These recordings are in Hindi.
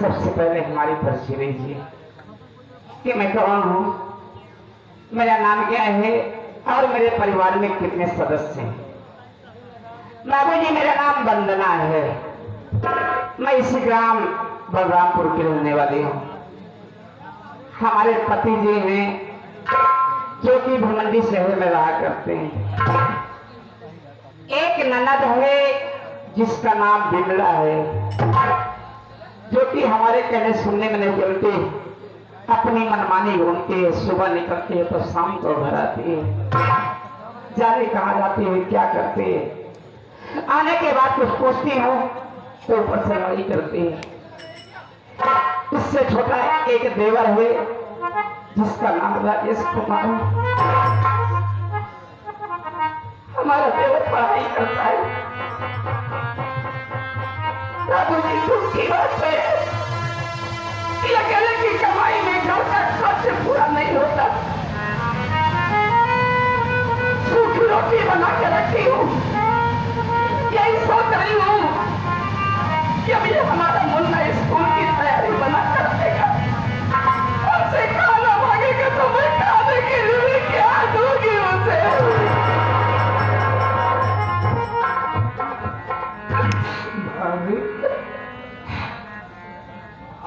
सबसे पहले हमारी परिचय दीजिए कि मैं कौन हूँ, मेरा नाम क्या है और मेरे परिवार में कितने सदस्य हैं। बाबू जी, मेरा नाम वंदना है। मैं इसी ग्राम बलरामपुर की रहने वाली हूँ। हमारे पति जी हैं जो कि भिवंडी शहर में रहा करते हैं। एक ननद है जिसका नाम बिमला है, जो कि हमारे कहने सुनने में नहीं चलती, अपनी मनमानी घूमती है। सुबह निकलती है तो शाम को घर आती है, जाने कहाँ जाती है, क्या करती है। आने के बाद कुछ पूछती हूँ तो ऊपर से लड़ाई करती है। इससे छोटा एक देवर है जिसका नाम राजेश कुमार है। हमारा देवर पढ़ाई करता है। बाबू जी, दुख की बात है कि अकेले की कमाई में घर का खर्च पूरा नहीं होता। सूखी रोटी बना के रखी हूँ, यही सोच रही हूँ कि अब ये हमारा मुन्ना स्कूल की तैयारी बना कर देगा, हमसे खाना मांगेगा तो मैं खाने के लिए क्या दूंगी उसे।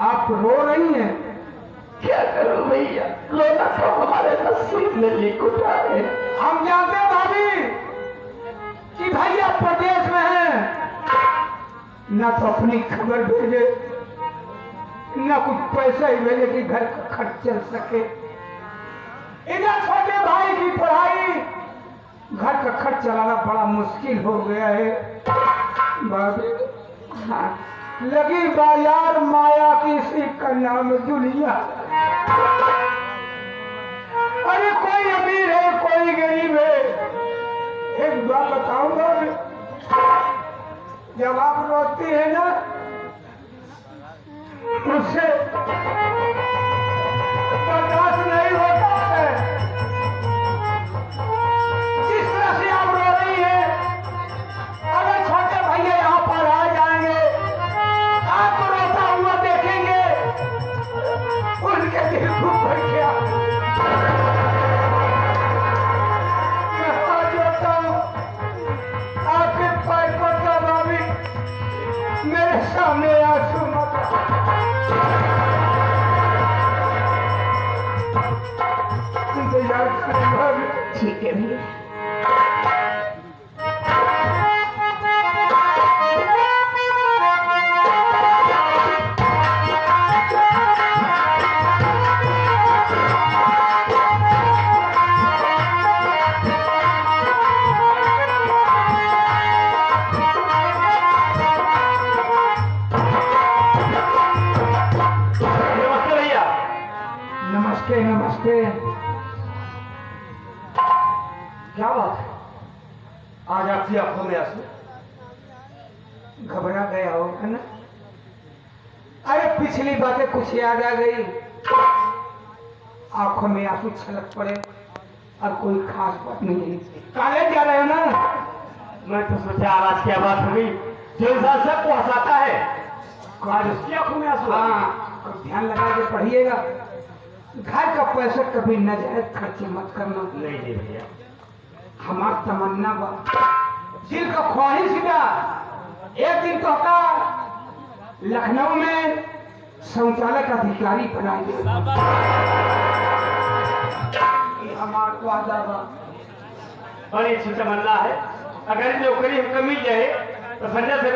आप रो रही हैं? क्या करूं भैया, रोना तो हमारे नसीब में लिख उठा है। हम जानते हैं भाभी कि भैया प्रदेश में हैं, न तो अपनी खबर भेजे न कुछ पैसा ही भेजे कि घर का खर्च चल सके। इधर छोटे भाई की पढ़ाई, घर का खर्च चलाना बड़ा मुश्किल हो गया है। भाभी, हाँ, लगी बाजार माया की सी का नाम दुनिया। अरे कोई अमीर है कोई गरीब है। एक बात बताऊंगा, जब आप रोती है ना उससे बर्दाश्त नहीं होता है। जिस तरह से आप रो रही है, अगर छोटे भैया यहाँ पर आ जाएंगे, आपको रोता हुआ देखेंगे, उनके दिल को भर गया। मैं हाथ जोड़ता हूँ, आपके पैर पड़ता भाभी, मेरे सामने आंसू मत। इंतजार करें भाभी। ठीक है भैया। नमस्ते नमस्ते। क्या बात है, आज आपकी आंखों में आंसू? घबरा गया होगा ना? अरे पिछली बातें कुछ याद आ गई, आंखों में आंसू छलक पड़े। अब कोई खास बात नहीं है। कॉलेज जा रहे हो ना? मैं तो सोचा आज क्या बात हो गई जो इंसान सबको हंसाता है, आज उसकी आंखों में आंसू? हाँ, तो ध्यान लगा के पढ़िएगा। घर का पैसा कभी नाजायज खर्चे मत करना। नहीं नहीं भैया, हमारा तमन्ना बा, दिल का ख्वाहिश बा, एक दिन तो का लखनऊ में शौचालय का अधिकारी बनाएंगे। हमारा वादा बा। बड़ी अच्छी तमन्ना है। अगर नौकरी हमको मिल जाए तो संजय से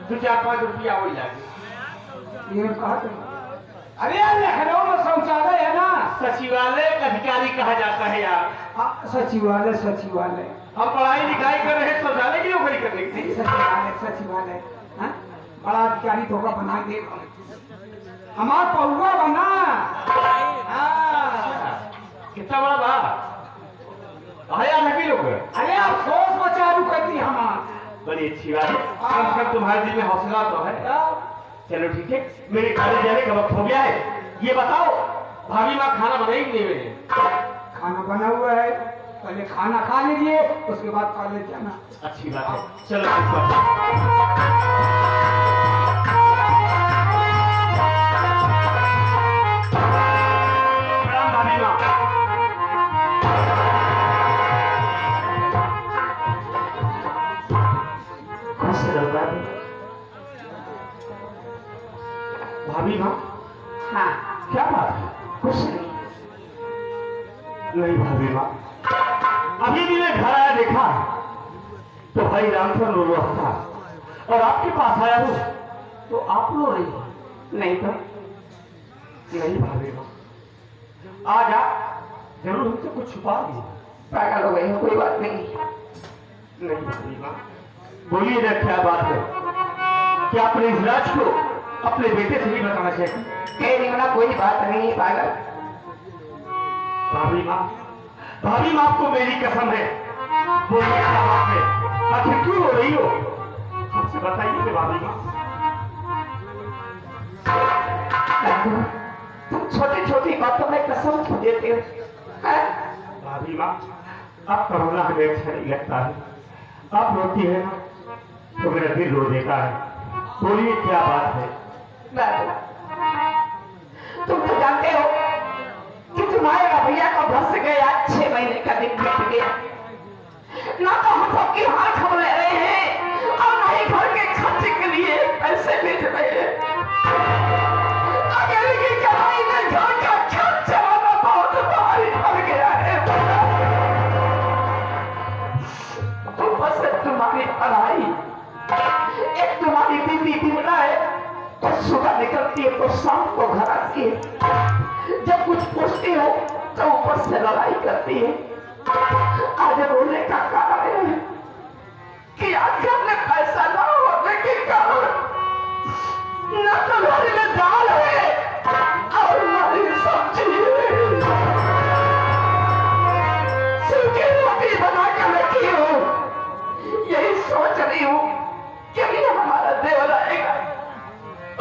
2-4-5 रुपया हो जाए। ये कहा था। अरे यार, लखनऊ में शौचालय है ना, सचिवालय का अधिकारी कहा जाता है यार। सचिवालय सचिवालय। हम पढ़ाई लिखाई कर रहे हैं, शौचालय की नौकरी करने की थी। सचिवालय सचिवालय, हाँ? बड़ा अधिकारी तो होगा, बना दे हमारा पौवा बना। कितना बड़ा बा आया नकली लोग। अरे आप सोच को चालू कर दी हमारा। बड़ी अच्छी बात है, कम से कम तुम्हारे दिल में हौसला तो है। चलो ठीक है, मेरे कॉलेज जाने का वक्त हो गया है। ये बताओ, भाभी माँ खाना बनाएगी नहीं? मेरे खाना बना हुआ है, पहले खाना खा लीजिए, उसके बाद कॉलेज जाना। अच्छी बात है, चलो। हाँ क्या बात है? कुछ नहीं। नहीं भाभी माँ, अभी भी मैं घर आया देखा तो भाई रामचंद्र रो रहा था और आपके पास आया हूँ तो आप रो रही हो। नहीं तो नहीं भाभी माँ, आज आप जरूर हमसे कुछ छुपा दी। पागल हो गई हो, कोई बात नहीं। नहीं भाभी माँ, बोलिए ना क्या बात है? क्या अपने इस राज को अपने बेटे से नहीं बताना चाहिए? कह रही हो ना कोई बात नहीं है पागल। भाभी माँ, भाभी माँ को मेरी कसम है, बोलिए क्या बात है? आखिर क्यों हो रही हो? हमसे बताइए कि भाभी माँ। तुम छोटी छोटी बातों में कसम क्यों देते हो? हाँ? भाभी माँ, आप करोना हमें अच्छा नहीं लगता है। आप रोती है ना तो मेरा दिल रो देता है। बोलिए क्या बात है? बाबू, तुम तो जानते हो कि तुम्हारे भैया को बस गया 6 महीने का दिन बीत गया। ना तो हम सबकी हाथ खबर ले रहे हैं और ना ही घर के खर्चे के लिए पैसे भेज रहे हैं। अकेले की कमाई में घर का खर्च चलाना बहुत भारी पड़ गया है। ऊपर से तुम्हारी पढ़ाई, एक तुम्हारी दीदी बिमला है तो सुबह निकलती है तो शाम को घर आती है। जब कुछ पूछती हो तो ऊपर से लड़ाई करती है। आज रोने का कारण है कि आज घर में पैसा ना होने के कारण न तो घर में दाल है और न ही सब्जी है। सूखी रोटी बना कर रखी हूँ, यही सोच रही हूँ कि भी हमारा देवर आएगा,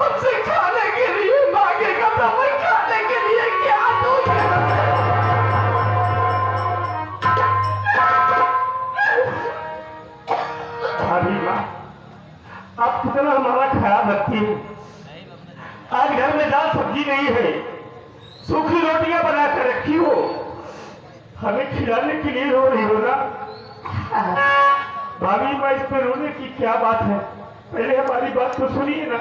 उनसे खाने के लिए मांगेगा तो मैं खाने के लिए क्या दूंगा? भाभी माँ, आप कितना हमारा ख्याल रखती हैं। आज घर में दाल सब्जी नहीं है, सूखी रोटियां बना कर रखी हो, हमें खिलाने के लिए रो रही हो ना? भाभी माँ, इस पर रोने की क्या बात है? पहले हमारी बात तो सुनिए ना।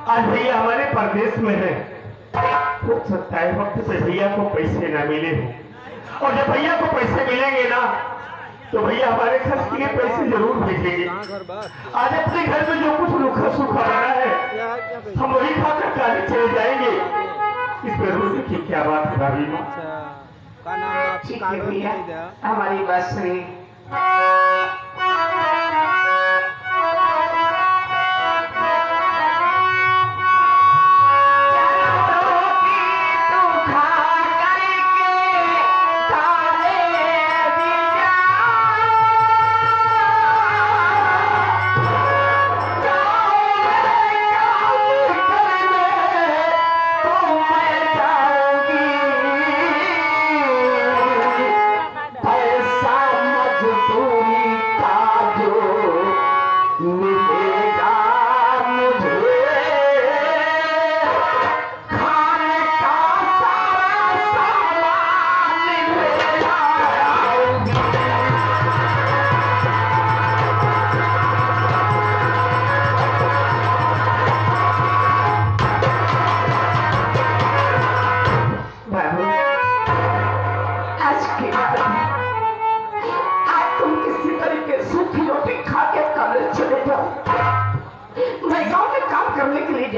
आज भैया हमारे परदेश में है, हो सकता है वक्त पे भैया को पैसे ना मिले हो, और जब भैया को पैसे मिलेंगे ना तो भैया हमारे खर्च के लिए पैसे जरूर भेजेंगे। आज अपने घर में जो कुछ रूखा सूखा बना है हम वही खाकर काले चले जाएंगे। इस पर रोने की क्या बात है भाभी माँ? ठीक है भैया, हमारी बात सुनिए।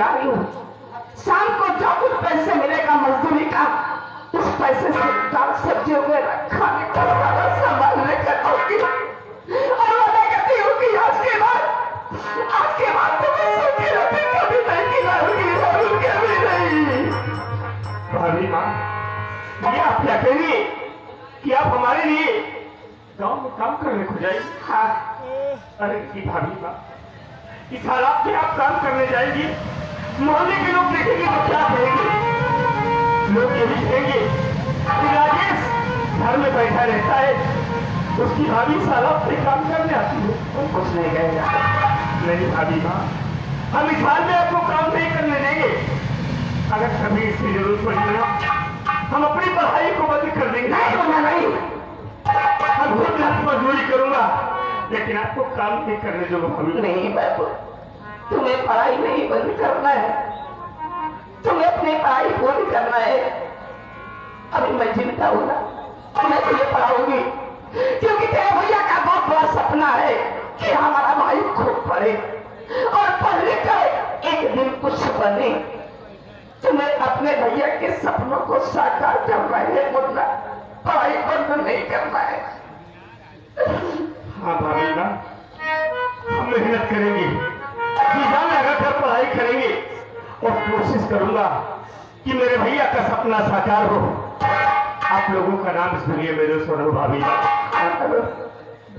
जा रही हूँ। शाम को जो कुछ पैसे मिलेगा मजदूरी का, उस पैसे से दाल सब्जी वगैरह खाने का सारा सामान लेकर आऊंगी। और वादा करती हूँ कि आज के बाद तुम्हें सूखी रोटी कभी नहीं खिलाऊंगी, कभी नहीं। भाभी माँ, ये आप क्या कहेंगे कि आप हमारे लिए गांव में काम करने को जाएंगे? हाँ, अरे की भाभी माँ, इस हालात में आप काम करने जाएंगे, मोहल्ले के लोग देखेंगे तो क्या कहेंगे? लोग ये भी कहेंगे कि राजेश घर में बैठा रहता है, उसकी भाभी इस हालात में काम करने आती है। वो कुछ नहीं कहेगा। नहीं भाभी माँ, हम इस हाल में आपको काम नहीं करने देंगे। अगर कभी इसकी जरूरत पड़ी ना, हम अपनी पढ़ाई को बंद कर देंगे। नहीं बोला नहीं। हम खुद मजदूरी करूंगा, लेकिन आपको काम नहीं करने दूंगा भाभी। नहीं बाबू, तुम्हें पढ़ाई नहीं बंद करना है, तुम्हें अपनी पढ़ाई पूरी करना है। अभी मैं जिंदा हूं ना, मैं तुम्हें पढ़ाऊंगी, क्योंकि तेरे भैया का बहुत बड़ा सपना है कि हमारा भाई खूब पढ़े और पढ़ लिख कर एक दिन कुछ बने। तुम्हें अपने भैया के सपनों को साकार करना है मुन्ना, पढ़ाई बंद नहीं करना है। हाँ भाभी माँ, हम मेहनत करेंगे, जी जान लगाकर पढ़ाई करेंगे और कोशिश करूंगा कि मेरे भैया का सपना साकार हो। आप लोगों का नाम इस दुनिया में रोशन हो भाभी माँ।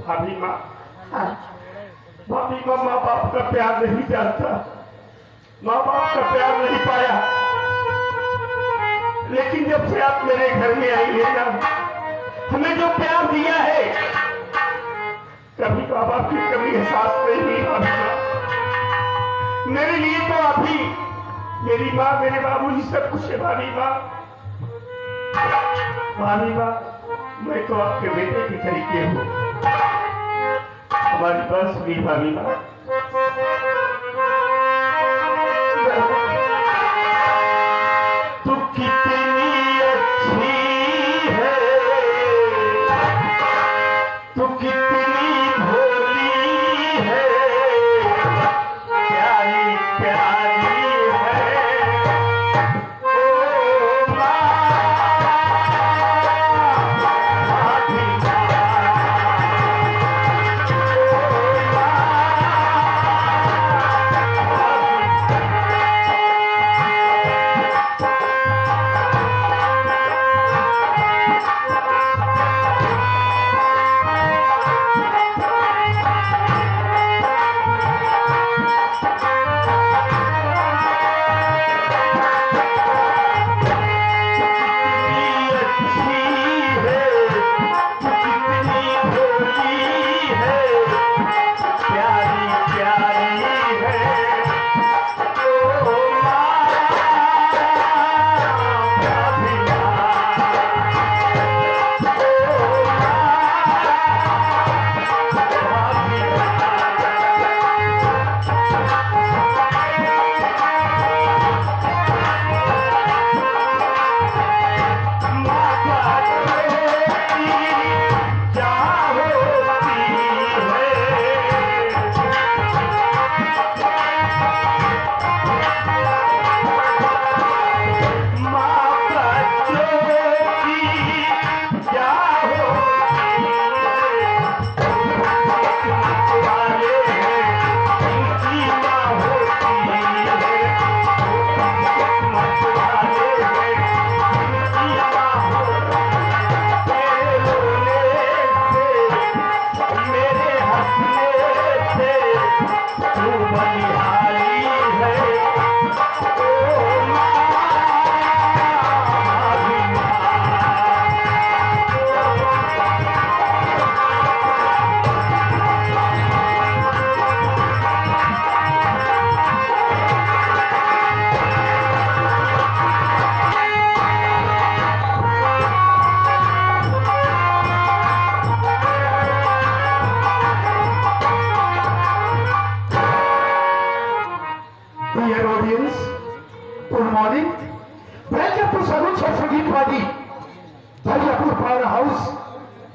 भाभी माँ, भाभी माँ, माँ बाप का प्यार नहीं जानता, माँ बाप का प्यार नहीं पाया, लेकिन जब से आप मेरे घर में आई है ना, हमें जो प्यार दिया है, कभी माँ बाप की कभी एहसास नहीं हुई भाभी माँ। मेरे लिए तो आप ही, मेरी माँ, मेरे बाबूजी सब कुछ है भाभी माँ। भाभी माँ, मैं तो आपके बेटे की तरीके हूँ। हमारी बात सुनी भाभी माँ। तू कितनी अच्छी है, तू कितनी भोली है, प्यारी प्यारी है। ओ माँ, भाभी माँ,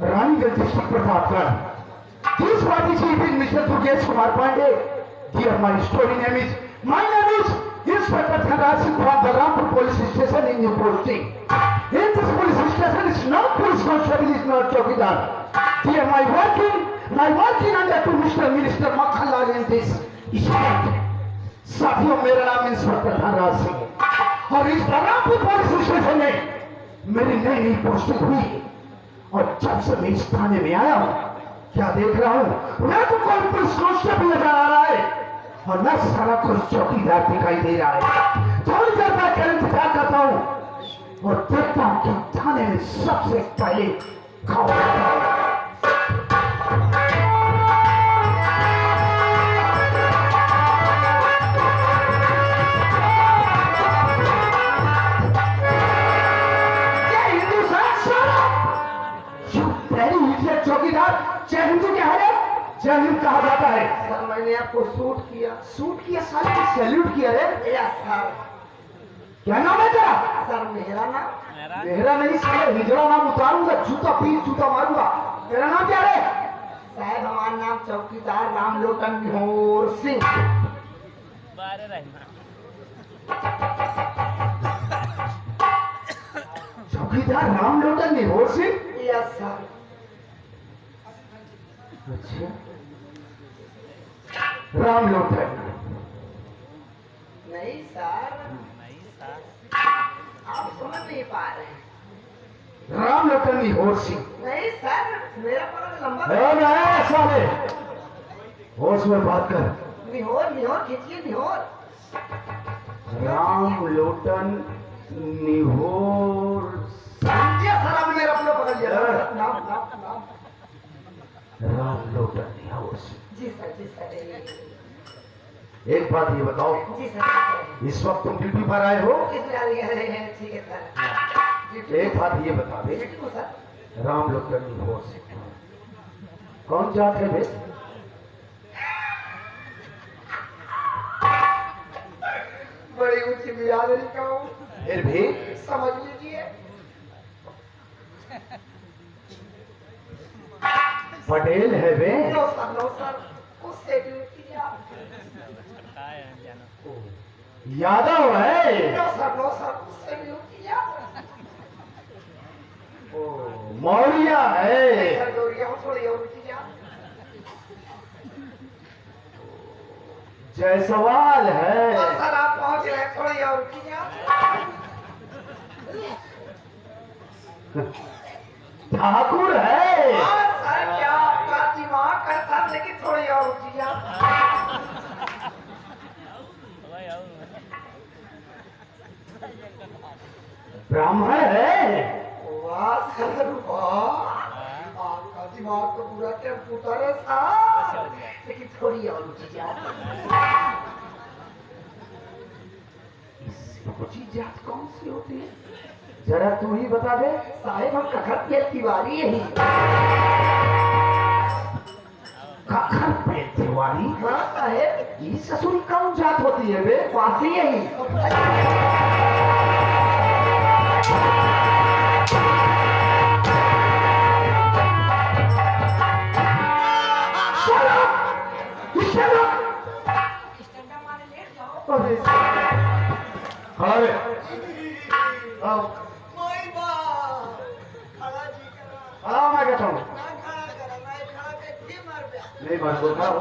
Ranigans district Pratapgarh. This party chief is Mr. Durgesh Kumar Pandey. Dear, my story name is, my name is Inspector Thanasi from Balrampur police station in your posting. In this police station is not police constable, is not Chowkidar. Here my working under to Mr. Minister Makhanlal in this state. साथियों, मेरा नाम इंस्पेक्टर धनराज सिंह है और इस बलरामपुर पुलिस स्टेशन में मेरी नई नई पोस्टिंग हुई और जब से मैं इस थाने में आया हूँ, क्या देख रहा हूँ, मैं तो कोई पुलिस कांस्टेबल नजर आ रहा है और मैं सारा कोई चौकीदार दिखाई दे रहा है। थोड़ी देर बाद इंतजार करता हूँ और देखता हूँ कि थाने में सबसे पहले कौन है। चौकीदार जय हिंद क्या है? जय हिंद कहा जाता है। सर मैंने आपको सूट किया साले, सैल्यूट किया रे। Yes sir. क्या नाम है तेरा? सर मेरा नाम मेरा नहीं साले, हिजड़ा नाम उतारूंगा, जूता पीठ जूता मारूंगा। तेरा नाम क्या है? साहब हमारा नाम चौकीदार रामलोटन बिहोर सिंह। चौकीदार रामलोटन बिहोर सिंह? Yes sir. अच्छा, रामलोटन नहीं सर, आप समझ नहीं पा रहे। रामलोटन बिहोर सिंह नहीं सर, मेरा पता लंबा है साले, होश में बात कर। निहोर खींचिए निहोर। रामलोटन निहोर ये सर आपने मेरा अपना पकड़ लिया। नाम रामलोटन निहोर सिंह। जी सर। एक बात ये बताओ, जी सर। इस वक्त तुम ड्यूटी पर आए हो? किस लिए आ रहे हैं? ठीक है सर। एक बात ये बता दे, बिल्कुल सर। रामलोटन निहोर सिंह कौन जात है बे? बड़ी ऊंची बिरादरी का हूँ, फिर भी समझ लीजिए। पटेल है बे? नो सर, उससे भी ऊंची आप। यादव है? नो सर, उससे भी ऊंची आप। मौर्य है? सर गौरिया हूँ, थोड़ी और ऊंची आप। जायसवाल है? और सर आप पहुंच रहे, थोड़ी और ऊंची आप। ठाकुर है? और सर क्या आपका दिमाग का सर, लेकिन थोड़ी और ऊंची आप। ब्राह्मण है? वाह सर वाह, आपका दिमाग तो पूरा कंप्यूटर है सर, लेकिन थोड़ी और ऊंची आप। ऊंची जात कौन सी होती है, जरा तू ही बता दे। साहेब हम कखत के तिवारी यही। कखर पे तिवारी? हाँ साहेब, ये ससुरी कौन जात होती है बे? वासी यही। अरे हाँ मैं कहता हूँ नहीं बात बोलता हूँ।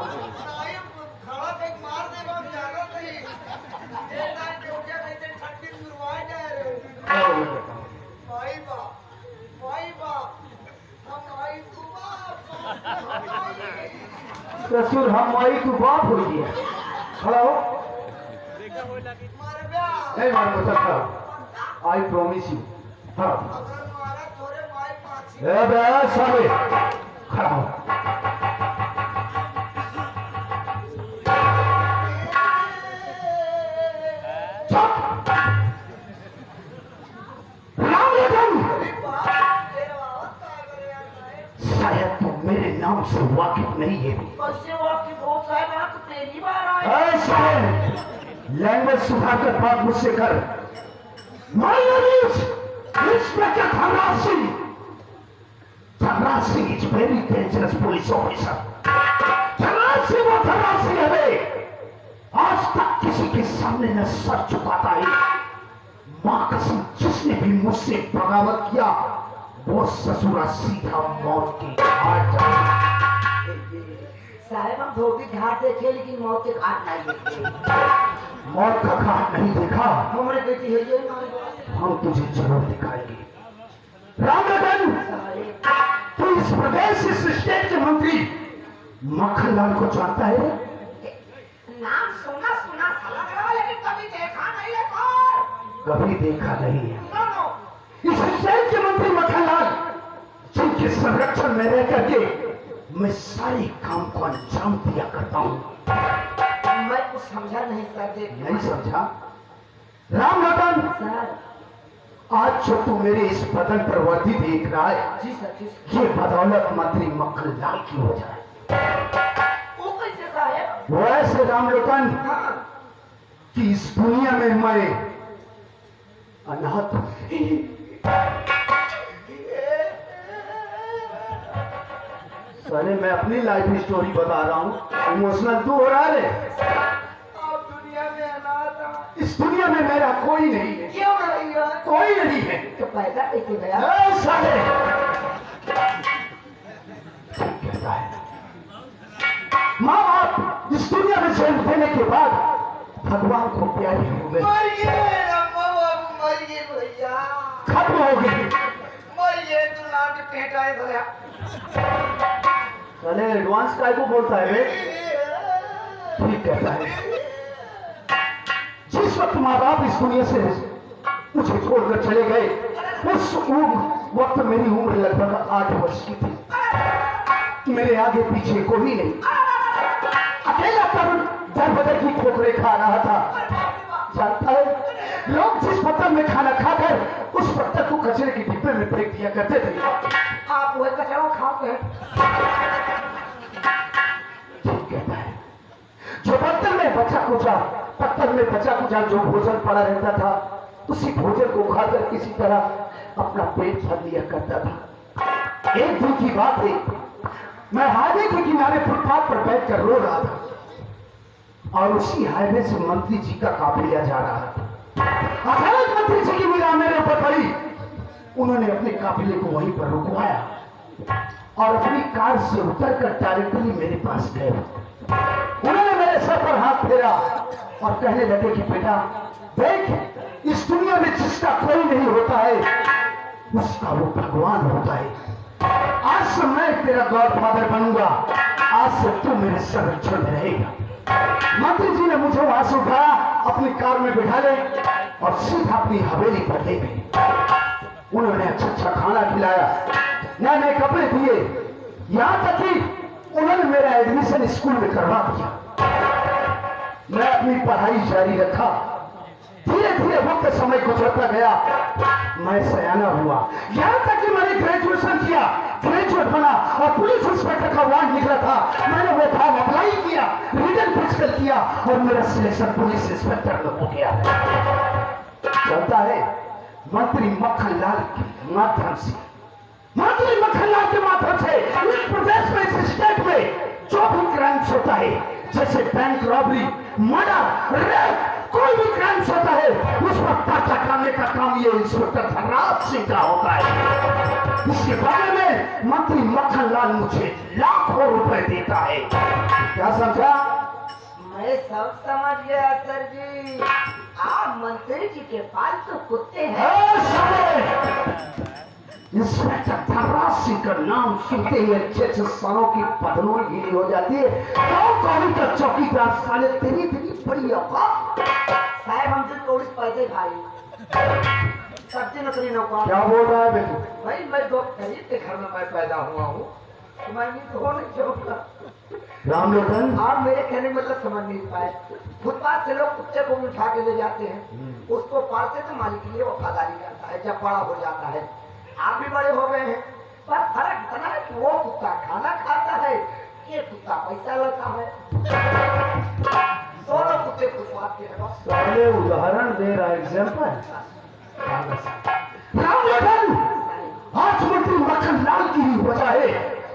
ससुर हम आई तू बाप हो गया। खड़ा हो, नहीं मार को सकता। I promise you. हाँ साले खड़ा हो। शायद तुम मेरे नाम से वाकिफ नहीं है। पहली बार आए। लैंग्वेज सुधार कर बात मुझसे कर। My name is Inspector Dhanraj Singh. Dhanraj Singh is very dangerous police officer. Dhanraj Singh वो Dhanraj Singh है बे, आज तक किसी के सामने न सर झुकाता है। मां कसम, जिसने भी मुझसे बगावत किया वो ससुरा सीधा मौत की घाट जाए। साहब हम धोबी घाट देखे लेकिन मौत के घाट नहीं देखे। मौत का घाट नहीं देखा, हमारे बेटी है ये हमारे हम तुझे जरूर दिखाएंगे। रामलखन, तू इस प्रदेश, इस स्टेट के मंत्री मक्खनलाल को जानता है? नाम सुना सुना सा लग रहा है लेकिन कभी देखा नहीं है। कौन? कभी देखा नहीं है। No no. इस स्टेट के मंत्री मक्खनलाल, जिनके संरक्षण में रह करके मैं सारे काम को अंजाम दिया करता हूँ। मैं कुछ समझा नहीं सर। नहीं समझा? रामलखन, सर। आज जो तू मेरे इस बदन पर वर्दी देख रहा है, जी सर जी सर। ये बदौलत मंत्री मक्खनलाल की हो जाए। वो कैसे साहब? वो ऐसे रामलखन हाँ। कि इस दुनिया में मैं अनाथ हूं। साले मैं अपनी लाइफ स्टोरी बता रहा हूँ, इमोशनल तू हो रहा है। आप दुनिया में अनाथ हैं। इस दुनिया में मेरा कोई नहीं है, क्यों नहीं है? कोई नहीं है। तो पैदा कैसे गया? ए, साले कहता है माँ बाप इस दुनिया में जन्म देने के बाद भगवान को प्यारी हो गए, मरिए अम्मा बाबू मरिए भैया। खत्म हो गई। मरिए तू लाट पेटा है भैया। साले एडवांस काय को बोलता है बे? ठीक कहता है। जिस वक्त माँ बाप इस दुनिया से मुझे छोड़कर चले गए, उस वक्त मेरी उम्र लगभग 8 वर्ष की थी। मेरे आगे पीछे कोई नहीं, अकेला दर बदर की ठोकरें खा रहा था। जानता है, लोग जिस पत्थर में खाना खाकर उस पत्थर को कचरे के डिब्बे में फेंक दिया करते थे। आप वही कचरा खाते हैं। ठीक कहता है। जो पत्थर में बचा कुचा जो भोजन पड़ा रहता था, उसी भोजन को खाकर किसी तरह अपना पेट भर लिया करता था। एक दिन की बात है, मैं हाईवे के किनारे फुटपाथ पर बैठकर रो रहा था और उसी हाईवे से मंत्री जी का काफिला जा रहा था। अचानक मंत्री जी की निगाह मेरे ऊपर पड़ी। उन्होंने अपने काफिले को वहीं पर रुकवाया और अपनी कार से उतरकर डायरेक्टली मेरे पास गए। उन्होंने मेरे सर पर हाथ फेरा और कहने लगे कि बेटा देख, इस दुनिया में जिसका कोई नहीं होता है उसका वो भगवान होता है। आज से मैं तेरा गॉडफादर बनूंगा, आज से तू मेरे संरक्षण में रहेगा। मंत्री जी ने मुझे वहां से उठाया, अपनी कार में बिठा ले और सीधा अपनी हवेली पर ले गए। उन्होंने अच्छा खाना खिलाया, नए नए कपड़े दिए, यहां तक कि उन्होंने मेरा एडमिशन स्कूल में करवा दिया। मैं अपनी पढ़ाई जारी रखा। धीरे धीरे वक्त समय गुजरता गया, मैं सयाना हुआ। यहां तक कि मैंने ग्रेजुएशन किया, ग्रेजुएट बना और पुलिस इंस्पेक्टर का वार्ड निकला था। मैंने वो फॉर्म अप्लाई किया, रिटर्न फिजिकल किया और मेरा सिलेक्शन पुलिस इंस्पेक्टर में हो गया। चलता है मंत्री मक्खनलाल के माध्यम से, मंत्री मक्खनलाल के माध्यम से इस प्रदेश में, इस स्टेट में जो भी क्राइम्स होता है, जैसे बैंक रॉबरी, मर्डर, रेप, कोई भी क्राइम्स होता है, उस पर पर्चा करने का काम ये इंस्पेक्टर धनराज सिंह का होता है। इसके बारे में मंत्री मक्खनलाल मुझे लाखों रुपए देता है। क्या समझा? मैं सब समझ गया सर जी। आप मंत्री जी के पालतू कुत्ते हैं। इंस्पेक्टर धनराज सिंह का नाम सुनते ही अच्छे अच्छे सालों की पदनों गीली हो जाती है। कौन का चौकीदार साले तेरी बड़ी औकात। साहब हम तो 24 पैसे भाई, सब्जी नौकरी नौकर। क्या बोल रहा है बेटू? भाई मैं दो गरीब के घर में मैं पैदा हुआ हूँ, तो मैं नहीं तो नहीं चाहूंगा। रामलोटन, आप मेरे कहने का मतलब समझ नहीं पाए। फुटपाथ से लोग कुत्ते को उठा के ले जाते हैं, उसको पालते तो मालिक के लिए वफादारी करता है। जब बड़ा हो जाता है, आप भी बड़े हो गए हैं, पर फर्क इतना है कि वो कुत्ता खाना खाता है, ये कुत्ता पैसा लेता है। दोनों कुत्ते फुटपाथ के हैं। पहले उदाहरण दे रहा एग्जाम्पल। रामलोटन, आज मंत्री मक्खनलाल की ही वजह है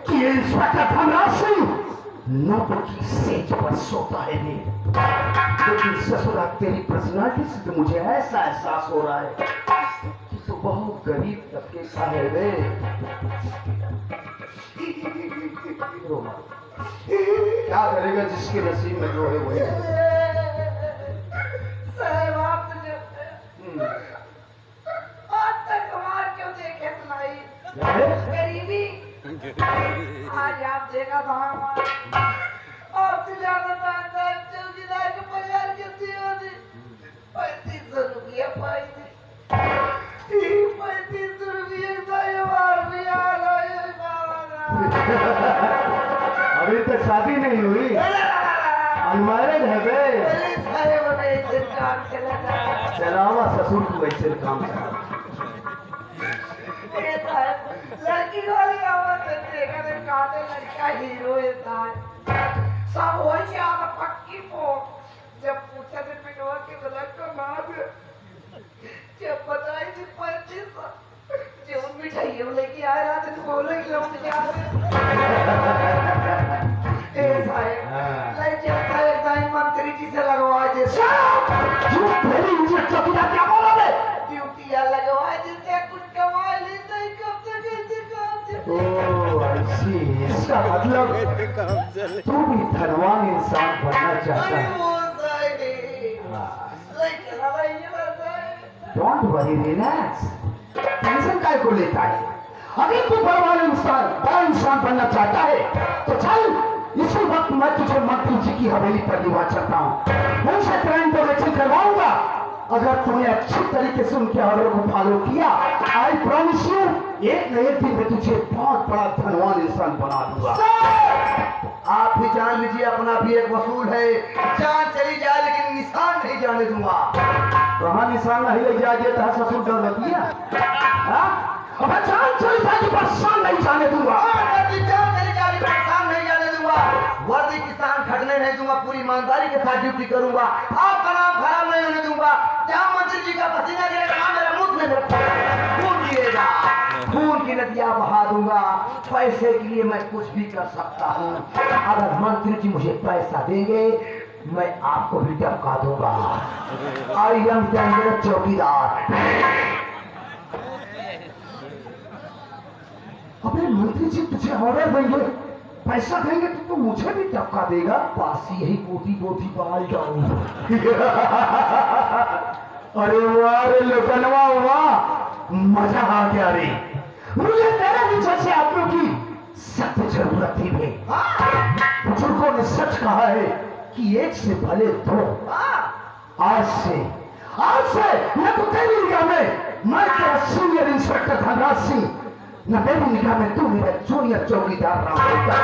कि ये इंस्पेक्टर धनराज सिंह नब की सेज पर सोता है रे। लेकिन ससुरा तेरी पर्सनालिटी से तो मुझे ऐसा एहसास हो रहा है कि तू बहुत गरीब तबके का है रे। रो मत। क्या करेगा जिसके नसीब में जो है वही साहब आप तो जब आज तक कमाल क्यों देखे सुनाई गरीबी आज आप देखा था और तो ज्यादा था चौकीदार के बाजार कितनी होती 3500 रुपये पाई थी 3500 रुपये तो ये बार भी आ रहा अभी तक शादी नहीं हुई, अनमैरिड है बे। चलावा ससुर को वैसे काम करा। लड़की वाली आवाज देखा तो काटे लड़का हीरो है सब हो गया पक्की पो जब पूछा तो पिटवा के बता को मार जब बताई थी 35 जो मिठाई वो लेके आया रहा तो बोले कि हम क्या ए साहब ले जाता है दाई मंत्री जी से लगवा दे जो मेरी इज्जत चौकीदार क्या बोला बे? ड्यूटी लगवा देते कुछ कमा लेते ही कब तक ऐसे काम से ओह आई सी, इसका मतलब तू भी धनवान इंसान बनना चाहता है। वो साहब लेकिन हमारे ये लगता है डोंट वरी, रिलैक्स। टेंशन काय को लेता है? अगर तू बड़ा इंसान बनना चाहता है तो चल, इसी वक्त मैं तुझे मंत्री जी की हवेली पर लिवा चलता हूँ। उनसे क्राइम प्रोटेक्शन करवाऊंगा। अगर तूने अच्छी तरीके से उनके ऑर्डर को फॉलो किया, आई प्रॉमिस यू, एक न एक दिन में तुझे बहुत बड़ा धनवान इंसान बना दूंगा। आप भी जान लीजिए अपना भी एक वसूल है जान चली जाए लेकिन निशान नहीं जाने दूंगा कहाँ निशान नहीं ले जाए तो ससुर डर दिया। अब जान चली जाएगी परेशान नहीं जाने दूंगा। जान चली जाएगी परेशान नहीं जाने दूंगा वर्दी किसान खटने नहीं दूंगा पूरी ईमानदारी के साथ ड्यूटी करूंगा आपका नाम खराब नहीं होने दूंगा जहाँ मंत्री जी का पसीना गिरेगा मेरा मुंह में खून गिरेगा खून की नदियां बहा दूंगा पैसे के लिए मैं कुछ भी कर सकता हूँ अगर मंत्री जी मुझे पैसा देंगे मैं आपको भी टपका दूंगा आई एम डेंजरस चौकीदार अबे मंत्री जी तुझे ऑर्डर देंगे, पैसा देंगे तो तू मुझे भी टपका देगा। पास यही कोटी कोटी बाल जाऊं अरे वाह रे लुटनवा वाह, मजा आ गया रे। मुझे तेरे भी जैसे आदमियों की सख्त जरूरत थी बे। बुजुर्गों ने सच कहा है कि एक से भले दो। आज से मैं तो तेरी निगाह में मैं तेरा सीनियर इंस्पेक्टर धनराज सिंह, न मेरी निगाह में तू मेरा जूनियर चौकीदार राम होता।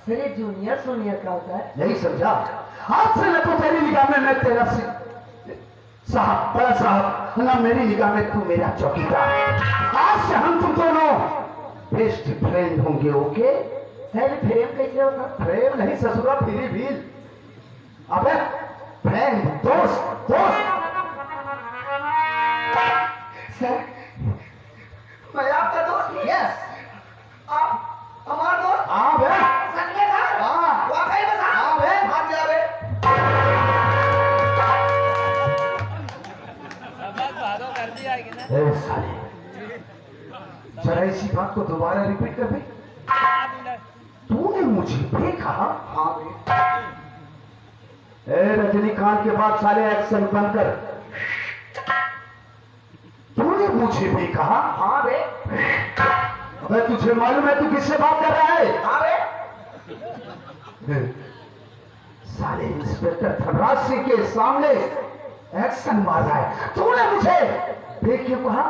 मेरे जूनियर सोनियर का होता है यही समझा। आज से न तो तेरी निगाह में मैं तेरा साहब बड़ा साहब, न मेरी निगाह में तू मेरा चौकीदार। आज से हम तुम दोनों बेस्ट फ्रेंड होंगे। ओके सर फ्रेम कैसे होता फ्रेम नहीं ससुरा फिरी भी। अबे फ्रेंड दोस्त दोस्त। सर मैं आपका दोस्त यस आप हमारा दोस्त हाँ बे सच में सर हाँ। वाकई में सर हाँ बे। हाथ मिला बे ए साले, जरा इसी बात को दोबारा रिपीट कर दे। तूने मुझे देखा? हाँ बे ए रजनीकांत के बाद साले एक्शन बंद कर। तूने मुझे भी कहा? हाँ बे अबे तुझे मालूम है तू किससे बात कर रहा है? हाँ बे साले इंस्पेक्टर धनराज सिंह के सामने एक्शन मार रहा है। तूने मुझे देख क्यों कहा?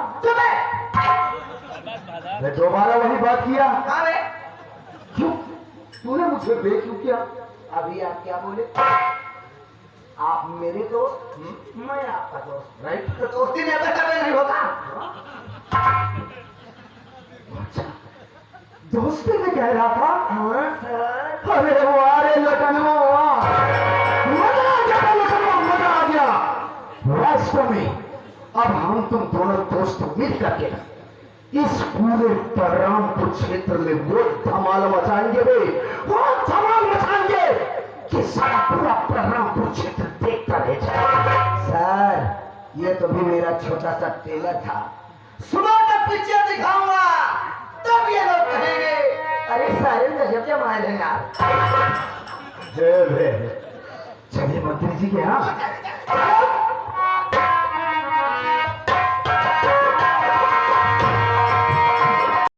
मैं दोबारा वही बात किया। हाँ बे क्यों? तूने मुझे देख क्यों किया? अभी आप क्या बोले आप मेरे दोस्त मैं आपका दोस्त राइट। तो दोस्ती में अगर कभी नहीं होगा दोस्ती में कह रहा था? हाँ सर अरे वाह रे लटनवा वाह, मजा आ गया लटनवा, मजा आ गया। वास्तव में अब हम तुम दोनों दोस्त मिल करके इस पूरे बलरामपुर क्षेत्र में वो धमाल मचाएंगे बे, वो धमाल मचाएंगे। कि सारा पूरा बलरामपुर क्षेत्र देखता रह जाए। सर ये तो भी मेरा छोटा सा टेलर था। सुबह तक पिक्चर दिखाऊंगा तब ये लोग कहेंगे अरे सारे गजब के माल हैं यार। चलिए मंत्री जी के यहाँ